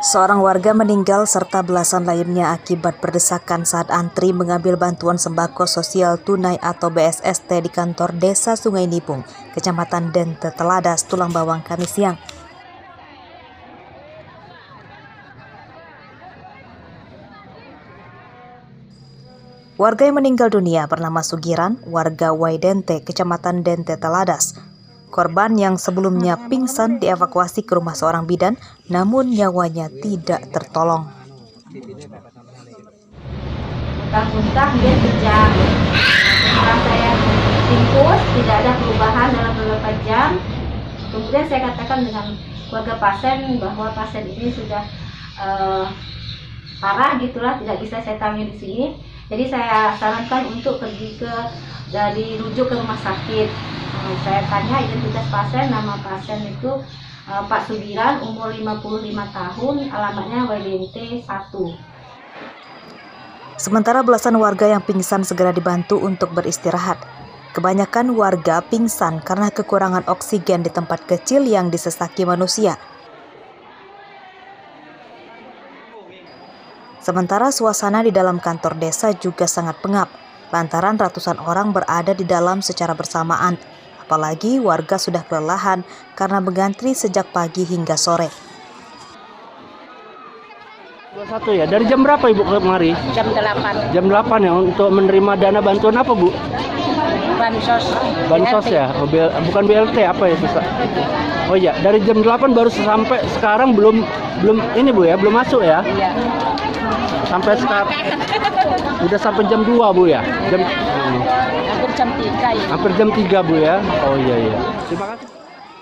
Seorang warga meninggal serta belasan lainnya akibat berdesakan saat antri mengambil bantuan sembako sosial tunai atau BSST di kantor Desa Sungai Nipung, Kecamatan Dente Teladas, Tulang Bawang, Kamis siang. Warga yang meninggal dunia bernama Sugiran, warga Waidente, Kecamatan Dente Teladas. Korban yang sebelumnya pingsan dievakuasi ke rumah seorang bidan, namun nyawanya tidak tertolong. Muntah-muntah dia kejang. Setelah saya ringkus, tidak ada perubahan dalam beberapa jam. Kemudian saya katakan dengan keluarga pasien bahwa pasien ini sudah parah gitulah, tidak bisa saya tangani di sini. Jadi saya sarankan untuk pergi dirujuk ke rumah sakit. Saya tanya identitas pasien, nama pasien itu Pak Sugiran, umur 55 tahun, alamatnya Waidente 1. Sementara belasan warga yang pingsan segera dibantu untuk beristirahat. Kebanyakan warga pingsan karena kekurangan oksigen di tempat kecil yang disesaki manusia. Sementara suasana di dalam kantor desa juga sangat pengap, lantaran ratusan orang berada di dalam secara bersamaan. Apalagi warga sudah kelelahan karena mengantri sejak pagi hingga sore. 21 ya, dari jam berapa Ibu kemari? Jam 8. Jam 8 ya, untuk menerima dana bantuan apa Bu? Bansos. Bansos ya, bukan BLT apa ya susah? Oh iya, dari jam 8 baru sampai sekarang belum ini Bu ya, belum masuk ya? Iya. Sampai sekarang udah sampai jam 2 Bu ya? Hampir jam 3 ya. Hampir jam 3 Bu ya? Oh iya. Terima kasih.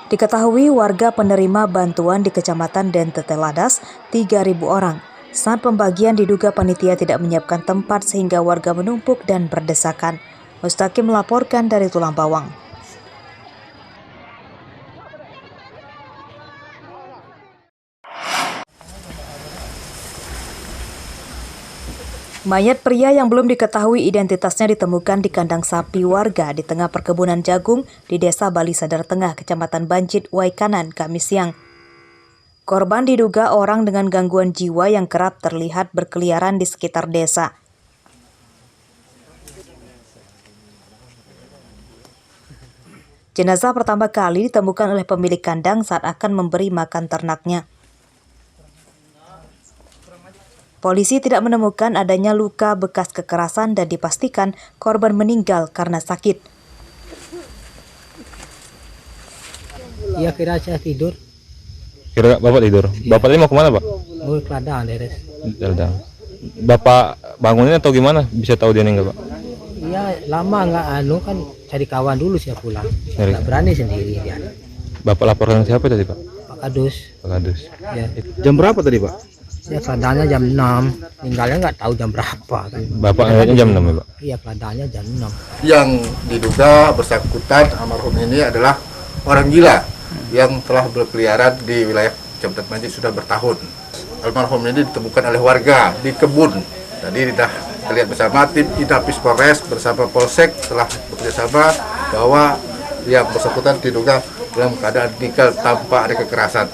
Diketahui warga penerima bantuan di Kecamatan Dente Teladas 3.000 orang. Saat pembagian diduga panitia tidak menyiapkan tempat sehingga warga menumpuk dan berdesakan. Mustaqim melaporkan dari Tulang Bawang. Mayat pria yang belum diketahui identitasnya ditemukan di kandang sapi warga di tengah perkebunan jagung di Desa Bali Sadar Tengah, Kecamatan Banjit, Waikanan, Kamis siang. Korban diduga orang dengan gangguan jiwa yang kerap terlihat berkeliaran di sekitar desa. Jenazah pertama kali ditemukan oleh pemilik kandang saat akan memberi makan ternaknya. Polisi tidak menemukan adanya luka bekas kekerasan dan dipastikan korban meninggal karena sakit. Iya, kira saya tidur. Kira Bapak tidur? Ya. Bapak tadi mau kemana Pak? Mau ke ladang, Deres. Ladang. Bapak bangunin atau gimana? Bisa tahu dia nggak Pak? Iya, lama nggak kan cari kawan dulu saya pulang. Cari. Nggak berani sendiri dia. Bapak laporkan siapa tadi Pak? Pak Kadus. Pak Kadus. Ya. Jam berapa tadi Pak? Saya keladangnya jam 6. Tinggalnya nggak tahu jam berapa kan. Bapak ngeliatnya jam 6 ya Pak? Iya, keladangnya jam 6. Yang diduga bersangkutan almarhum ini adalah orang gila yang telah berkeliaran di wilayah Kecamatan Banjit sudah bertahun. Almarhum ini ditemukan oleh warga di kebun. Tadi sudah terlihat bersama tim Inafis Polres bersama Polsek telah bekerjasama bahwa yang bersangkutan diduga dalam keadaan meninggal tanpa ada kekerasan.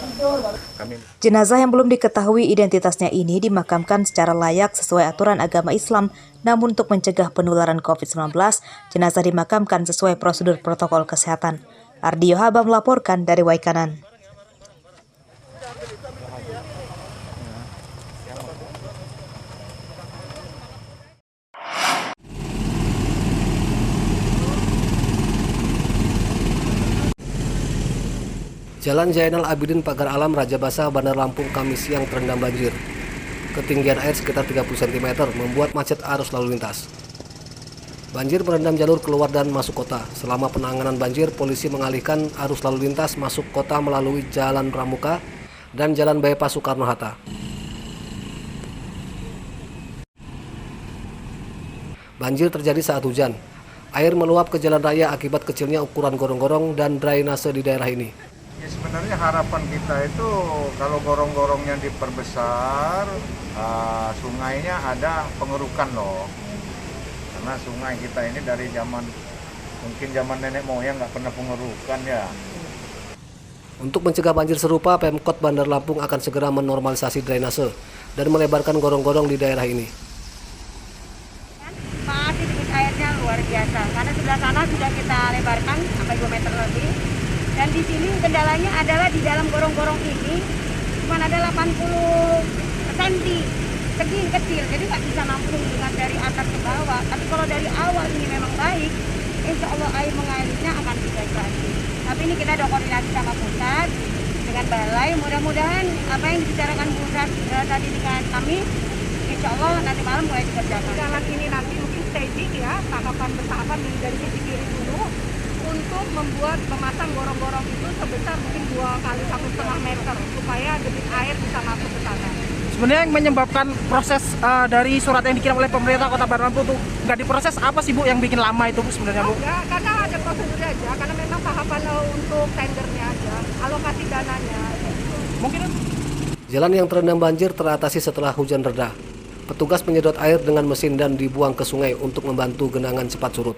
Jenazah yang belum diketahui identitasnya ini dimakamkan secara layak sesuai aturan agama Islam. Namun untuk mencegah penularan COVID-19, jenazah dimakamkan sesuai prosedur protokol kesehatan. Ardio Haba melaporkan dari Waikanan. Jalan Zainal Abidin Pagar Alam Raja Basa Bandar Lampung Kamis siang terendam banjir. Ketinggian air sekitar 30 cm membuat macet arus lalu lintas. Banjir merendam jalur keluar dan masuk kota. Selama penanganan banjir, polisi mengalihkan arus lalu lintas masuk kota melalui Jalan Pramuka dan Jalan Bypass Soekarno-Hatta. Banjir terjadi saat hujan. Air meluap ke jalan raya akibat kecilnya ukuran gorong-gorong dan drainase di daerah ini. Ya, sebenarnya harapan kita itu kalau gorong-gorongnya diperbesar, sungainya ada pengerukan loh. Karena sungai kita ini dari zaman nenek moyang nggak pernah pengerukan ya. Untuk mencegah banjir serupa, Pemkot Bandar Lampung akan segera menormalisasi drainase dan melebarkan gorong-gorong di daerah ini. Masih debit airnya luar biasa, karena sebelah sana sudah kita lebarkan sampai 2 meter lebih. Dan di sini kendalanya adalah di dalam gorong-gorong ini cuma ada 80 cm, kecil, jadi nggak bisa nampung dengan dari atas ke bawah. Tapi kalau dari awal ini memang baik, insya Allah air mengalirnya akan bisa lagi. Tapi ini kita ada koordinasi sama pusat dengan balai. Mudah-mudahan apa yang dibicarakan pusat tadi dengan kami, insya Allah nanti malam mulai dikerjakan. Jalan ini nanti mungkin staging ya, tahapan-tahapan dari sisi kiri dulu untuk memasang gorong-gorong itu sebesar mungkin 2 kali 1,5 meter supaya debit air bisa masuk ke sana. Sebenarnya yang menyebabkan proses dari surat yang dikirim oleh pemerintah Kota Bandar Lampung itu nggak diproses, apa sih Bu yang bikin lama itu Bu sebenarnya Bu? Enggak, karena ada prosedur aja, karena memang tahapan untuk tendernya aja, alokasi dananya. Mungkin Jalan yang terendam banjir teratasi setelah hujan reda. Petugas menyedot air dengan mesin dan dibuang ke sungai untuk membantu genangan cepat surut.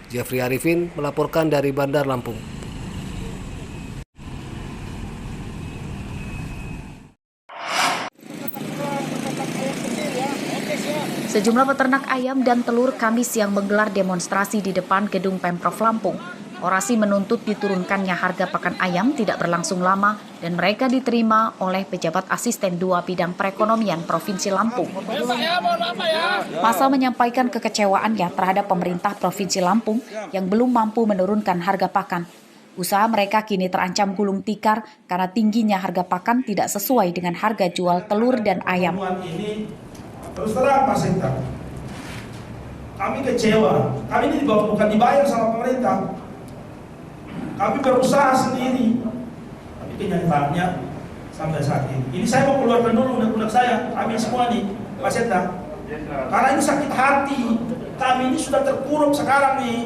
Jeffrey Arifin melaporkan dari Bandar Lampung. Sejumlah peternak ayam dan telur Kamis siang menggelar demonstrasi di depan gedung Pemprov Lampung. Orasi menuntut diturunkannya harga pakan ayam tidak berlangsung lama dan mereka diterima oleh pejabat asisten 2 bidang perekonomian Provinsi Lampung. Masa menyampaikan kekecewaannya terhadap pemerintah Provinsi Lampung yang belum mampu menurunkan harga pakan. Usaha mereka kini terancam gulung tikar karena tingginya harga pakan tidak sesuai dengan harga jual telur dan ayam. Terus terang Pak Sekda, kami kecewa. Kami ini bukan dibayar sama pemerintah. Kami berusaha sendiri. Tapi kenyataannya sampai saat ini saya mau keluarkan dulu unek-unek saya. Kami semua nih, Pak Sekda. Karena ini sakit hati. Kami ini sudah terpuruk sekarang nih.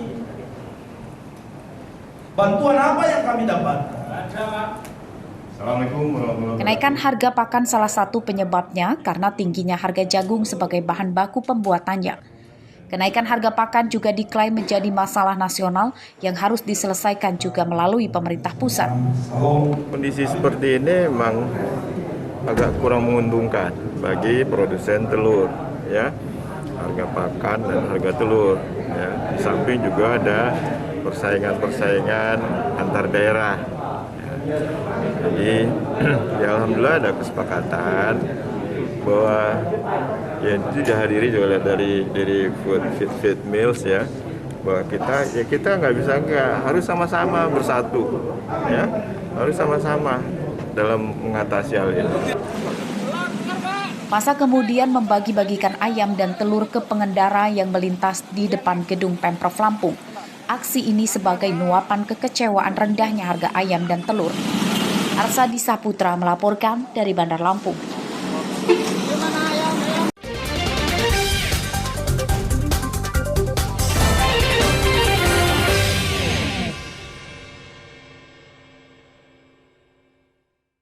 Bantuan apa yang kami dapatkan? Kenaikan harga pakan salah satu penyebabnya karena tingginya harga jagung sebagai bahan baku pembuatannya. Kenaikan harga pakan juga diklaim menjadi masalah nasional yang harus diselesaikan juga melalui pemerintah pusat. Kondisi seperti ini memang agak kurang menguntungkan bagi produsen telur, ya. Harga pakan dan harga telur, ya. Di samping juga ada persaingan antar daerah. Jadi ya alhamdulillah ada kesepakatan bahwa ya itu dihadiri juga dari feed mills ya, bahwa kita nggak bisa harus sama-sama bersatu ya, harus sama-sama dalam mengatasi hal ini. Masa kemudian membagi-bagikan ayam dan telur ke pengendara yang melintas di depan gedung Pemprov Lampung. Aksi ini sebagai nuapan kekecewaan rendahnya harga ayam dan telur. Arsadi Saputra melaporkan dari Bandar Lampung.